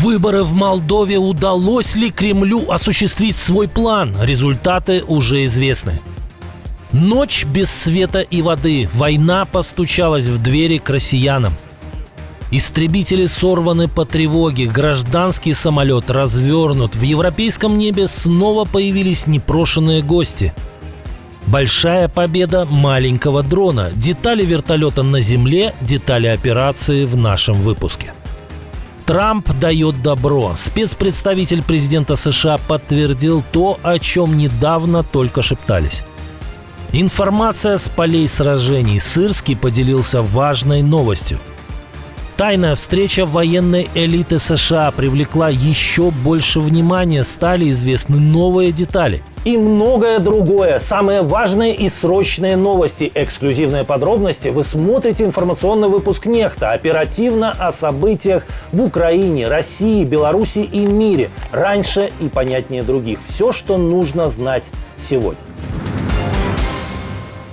Выборы в Молдове. Удалось ли Кремлю осуществить свой план? Результаты уже известны. Ночь без света и воды. Война постучалась в двери к россиянам. Истребители сорваны по тревоге. Гражданский самолет развернут. В европейском небе снова появились непрошенные гости. Большая победа маленького дрона. Детали вертолета на земле, детали операции в нашем выпуске. Трамп дает добро. Спецпредставитель президента США подтвердил то, о чем недавно только шептались. Информация с полей сражений. Сырский поделился важной новостью. Тайная встреча военной элиты США привлекла еще больше внимания, стали известны новые детали. И многое другое. Самые важные и срочные новости, эксклюзивные подробности. Вы смотрите информационный выпуск «Нехта». Оперативно о событиях в Украине, России, Беларуси и мире. Раньше и понятнее других. Все, что нужно знать сегодня.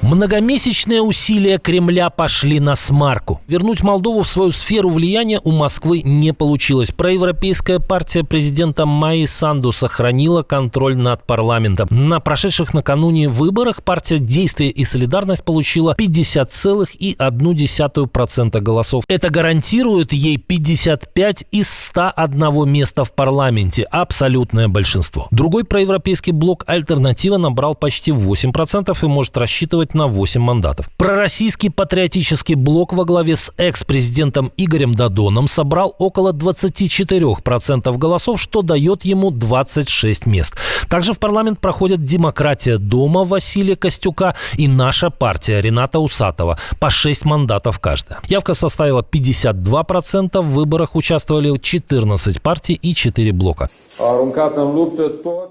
Многомесячные усилия Кремля пошли на смарку. Вернуть Молдову в свою сферу влияния у Москвы не получилось. Проевропейская партия президента Майи Санду сохранила контроль над парламентом. На прошедших накануне выборах партия «Действие и солидарность» получила 50,1% голосов. Это гарантирует ей 55 из 101 места в парламенте. Абсолютное большинство. Другой проевропейский блок «Альтернатива» набрал почти 8% и может рассчитывать на 8 мандатов. Пророссийский патриотический блок во главе с экс-президентом Игорем Додоном собрал около 24% голосов, что дает ему 26 мест. Также в парламент проходят «Демократия дома» Василия Костюка и «Наша партия» Рената Усатова по 6 мандатов каждая. Явка составила 52%, в выборах участвовали 14 партий и 4 блока.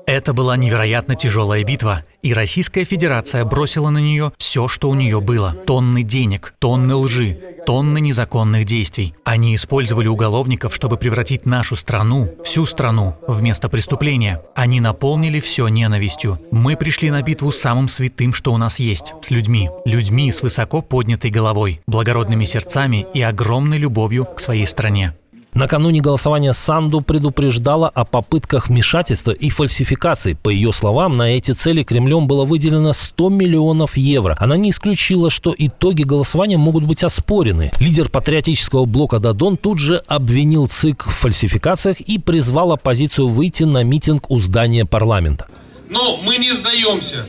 Это была невероятно тяжелая битва, и Российская Федерация бросила на нее все, что у нее было. Тонны денег, тонны лжи, тонны незаконных действий. Они использовали уголовников, чтобы превратить нашу страну, всю страну, в место преступления. Они наполнили все ненавистью. Мы пришли на битву с самым святым, что у нас есть, с людьми. Людьми с высоко поднятой головой, благородными сердцами и огромной любовью к своей стране. Накануне голосования Санду предупреждала о попытках вмешательства и фальсификаций. По ее словам, на эти цели Кремлем было выделено 100 миллионов евро. Она не исключила, что итоги голосования могут быть оспорены. Лидер патриотического блока Додон тут же обвинил ЦИК в фальсификациях и призвал оппозицию выйти на митинг у здания парламента. Но мы не сдаемся.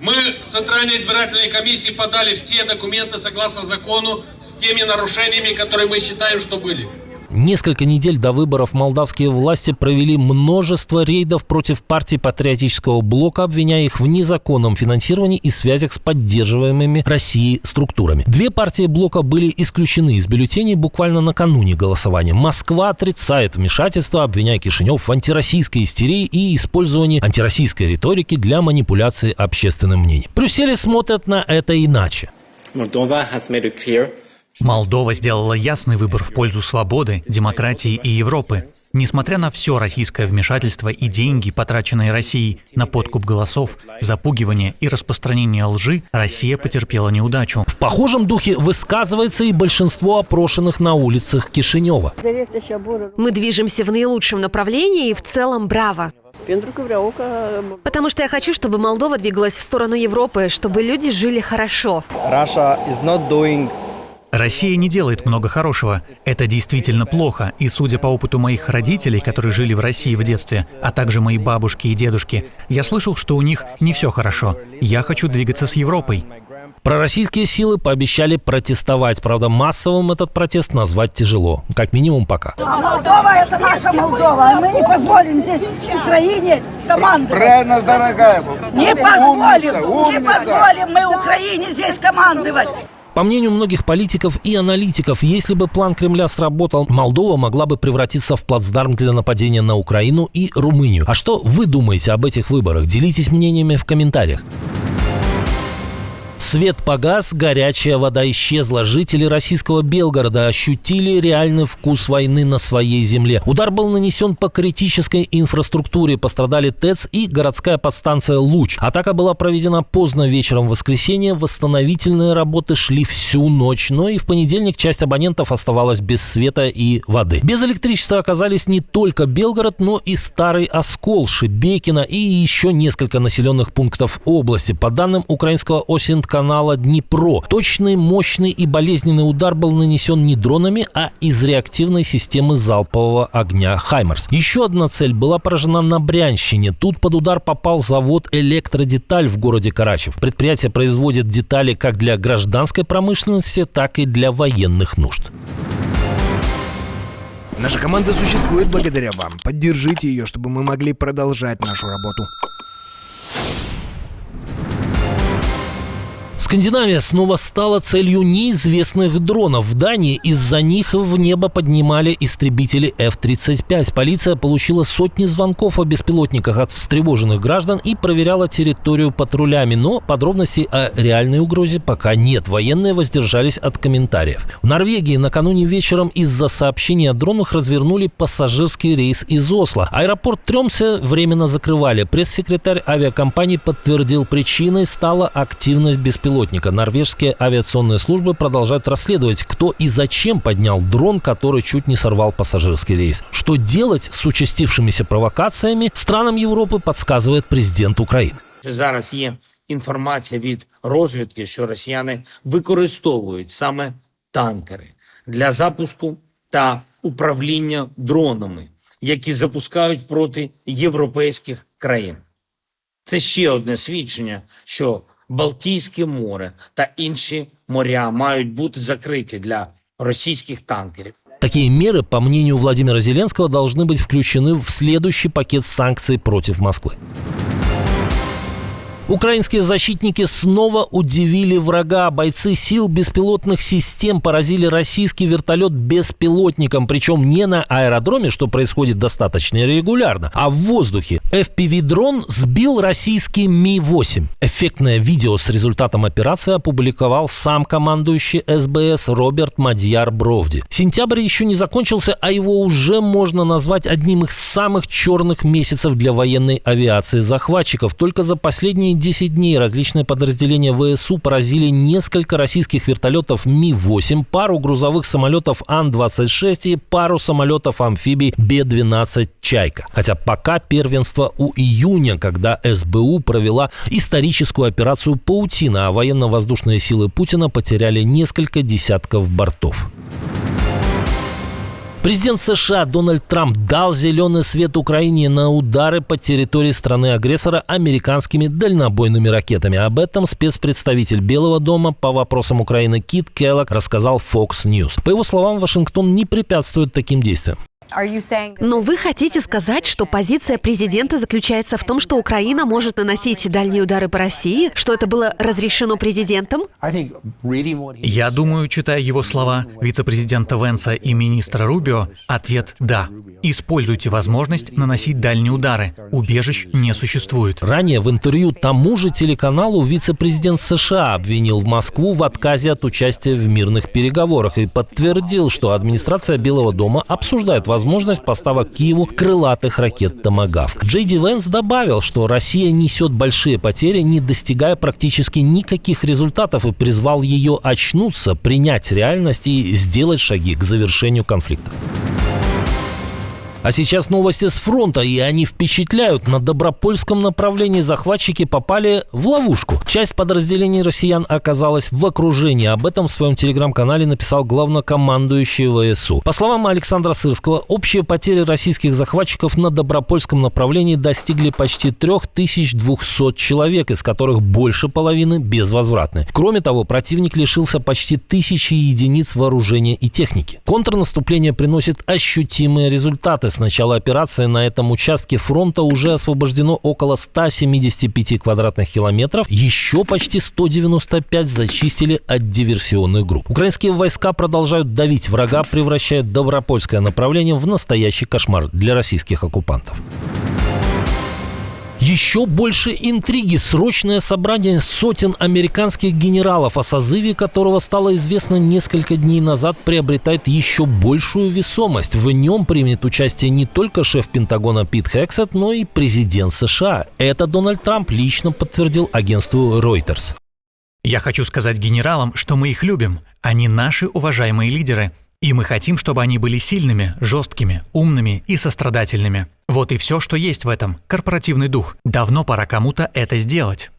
Мы в Центральной избирательной комиссии подали все документы согласно закону с теми нарушениями, которые мы считаем, что были. Несколько недель до выборов молдавские власти провели множество рейдов против партий патриотического блока, обвиняя их в незаконном финансировании и связях с поддерживаемыми Россией структурами. 2 партии блока были исключены из бюллетеней буквально накануне голосования. Москва отрицает вмешательство, обвиняя Кишинев в антироссийской истерии и использовании антироссийской риторики для манипуляции общественным мнением. В Брюсселе смотрят на это иначе. Молдова сделала ясный выбор в пользу свободы, демократии и Европы. Несмотря на все российское вмешательство и деньги, потраченные Россией на подкуп голосов, запугивание и распространение лжи, Россия потерпела неудачу. В похожем духе высказывается и большинство опрошенных на улицах Кишинева. Мы движемся в наилучшем направлении и в целом браво. Потому что я хочу, чтобы Молдова двигалась в сторону Европы, чтобы люди жили хорошо. Россия не делает много хорошего. Это действительно плохо. И судя по опыту моих родителей, которые жили в России в детстве, а также мои бабушки и дедушки, я слышал, что у них не все хорошо. Я хочу двигаться с Европой. Пророссийские силы пообещали протестовать. Правда, массовым этот протест назвать тяжело. Как минимум пока. Молдова – это наша Молдова. Мы не позволим здесь, в Украине, командовать. Правильно, дорогая. Не позволим мы Украине здесь командовать. По мнению многих политиков и аналитиков, если бы план Кремля сработал, Молдова могла бы превратиться в плацдарм для нападения на Украину и Румынию. А что вы думаете об этих выборах? Делитесь мнениями в комментариях. Свет погас, горячая вода исчезла. Жители российского Белгорода ощутили реальный вкус войны на своей земле. Удар был нанесен по критической инфраструктуре. Пострадали ТЭЦ и городская подстанция «Луч». Атака была проведена поздно вечером в воскресенье. Восстановительные работы шли всю ночь. Но и в понедельник часть абонентов оставалась без света и воды. Без электричества оказались не только Белгород, но и Старый Оскол, Шебекино и еще несколько населенных пунктов области. По данным украинского канала Днепро. Точный, мощный и болезненный удар был нанесен не дронами, а из реактивной системы залпового огня «Хаймерс». Еще одна цель была поражена на Брянщине. Тут под удар попал завод «Электродеталь» в городе Карачев. Предприятие производит детали как для гражданской промышленности, так и для военных нужд. Наша команда существует благодаря вам. Поддержите ее, чтобы мы могли продолжать нашу работу. Скандинавия снова стала целью неизвестных дронов. В Дании из-за них в небо поднимали истребители F-35. Полиция получила сотни звонков о беспилотниках от встревоженных граждан и проверяла территорию патрулями. Но подробностей о реальной угрозе пока нет. Военные воздержались от комментариев. В Норвегии накануне вечером из-за сообщений о дронах развернули пассажирский рейс из Осло. Аэропорт Тромсе временно закрывали. Пресс-секретарь авиакомпании подтвердил, причиной стала активность беспилотников. Норвежские авиационные службы продолжают расследовать, кто и зачем поднял дрон, который чуть не сорвал пассажирский рейс. Что делать с участившимися провокациями, странам Європи подсказывает президент України. Зараз є інформація від розвідки, що росіяни використовують саме танкери для запуску та управління дронами, які запускають проти європейських країн. Це ще одне свідчення, що Балтійське море та інші моря мають бути закриті для російських танкерів. Такие меры, по мнению Владимира Зеленского, должны быть включены в следующий пакет санкций против Москвы. Украинские защитники снова удивили врага. Бойцы сил беспилотных систем поразили российский вертолет беспилотником. Причем не на аэродроме, что происходит достаточно регулярно, а в воздухе. FPV-дрон сбил российский Ми-8. Эффектное видео с результатом операции опубликовал сам командующий СБС Роберт Мадьяр Бровди. Сентябрь еще не закончился, а его уже можно назвать одним из самых черных месяцев для военной авиации захватчиков. Только за последние 10 дней различные подразделения ВСУ поразили несколько российских вертолетов Ми-8, пару грузовых самолетов Ан-26 и пару самолетов-амфибий Б-12 «Чайка». Хотя пока первенство у июня, когда СБУ провела историческую операцию «Паутина», а военно-воздушные силы Путина потеряли несколько десятков бортов. Президент США Дональд Трамп дал зеленый свет Украине на удары по территории страны-агрессора американскими дальнобойными ракетами. Об этом спецпредставитель Белого дома по вопросам Украины Кит Келлог рассказал Fox News. По его словам, Вашингтон не препятствует таким действиям. Но вы хотите сказать, что позиция президента заключается в том, что Украина может наносить дальние удары по России? Что это было разрешено президентом? Я думаю, читая его слова, вице-президента Венса и министра Рубио, ответ «да». Используйте возможность наносить дальние удары. Убежищ не существует. Ранее в интервью тому же телеканалу вице-президент США обвинил Москву в отказе от участия в мирных переговорах и подтвердил, что администрация Белого дома обсуждает возможность поставок Киеву крылатых ракет «Томагавк». Джей Ди Венс добавил, что Россия несет большие потери, не достигая практически никаких результатов, и призвал ее очнуться, принять реальность и сделать шаги к завершению конфликта. А сейчас новости с фронта, и они впечатляют. На Добропольском направлении захватчики попали в ловушку. Часть подразделений россиян оказалась в окружении. Об этом в своем телеграм-канале написал главнокомандующий ВСУ. По словам Александра Сырского, общие потери российских захватчиков на Добропольском направлении достигли почти 3200 человек, из которых больше половины безвозвратны. Кроме того, противник лишился почти 1000 единиц вооружения и техники. Контрнаступление приносит ощутимые результаты. С начала операции на этом участке фронта уже освобождено около 175 квадратных километров. Еще почти 195 зачистили от диверсионных групп. Украинские войска продолжают давить врага, превращая Добропольское направление в настоящий кошмар для российских оккупантов. Еще больше интриги. Срочное собрание сотен американских генералов, о созыве которого стало известно несколько дней назад, приобретает еще большую весомость. В нем примет участие не только шеф Пентагона Пит Хексет, но и президент США. Это Дональд Трамп лично подтвердил агентству Reuters. Я хочу сказать генералам, что мы их любим. Они наши уважаемые лидеры. И мы хотим, чтобы они были сильными, жесткими, умными и сострадательными. Вот и все, что есть в этом. Корпоративный дух. Давно пора кому-то это сделать.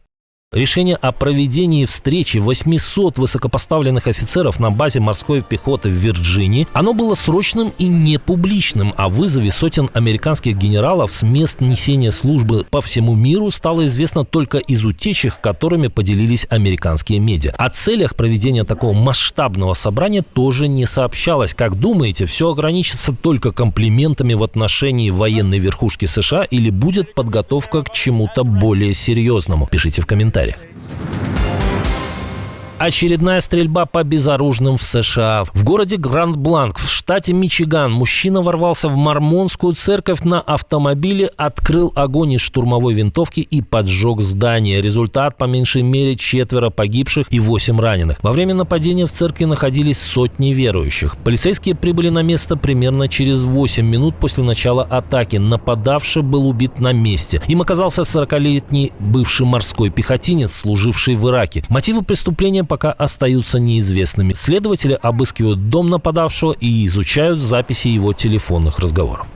Решение о проведении встречи 800 высокопоставленных офицеров на базе морской пехоты в Вирджинии, оно было срочным и не публичным. О вызове сотен американских генералов с мест несения службы по всему миру стало известно только из утечек, которыми поделились американские медиа. О целях проведения такого масштабного собрания тоже не сообщалось. Как думаете, все ограничится только комплиментами в отношении военной верхушки США или будет подготовка к чему-то более серьезному? Пишите в комментариях. Очередная стрельба по безоружным в США. В городе Гранд-Бланк в штате Мичиган мужчина ворвался в мормонскую церковь на автомобиле, открыл огонь из штурмовой винтовки и поджег здание. Результат, по меньшей мере, 4 погибших и 8 раненых. Во время нападения в церкви находились сотни верующих. Полицейские прибыли на место примерно через 8 минут после начала атаки. Нападавший был убит на месте. Им оказался 40-летний бывший морской пехотинец, служивший в Ираке. Мотивы преступления пока остаются неизвестными. Следователи обыскивают дом нападавшего и изучают записи его телефонных разговоров.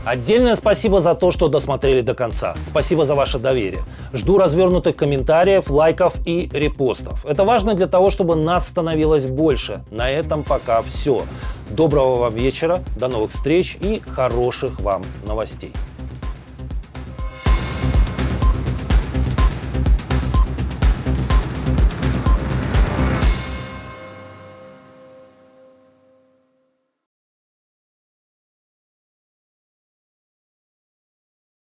Отдельное спасибо за то, что досмотрели до конца. Спасибо за ваше доверие. Жду развернутых комментариев, лайков и репостов. Это важно для того, чтобы нас становилось больше. На этом пока все. Доброго вам вечера, до новых встреч и хороших вам новостей.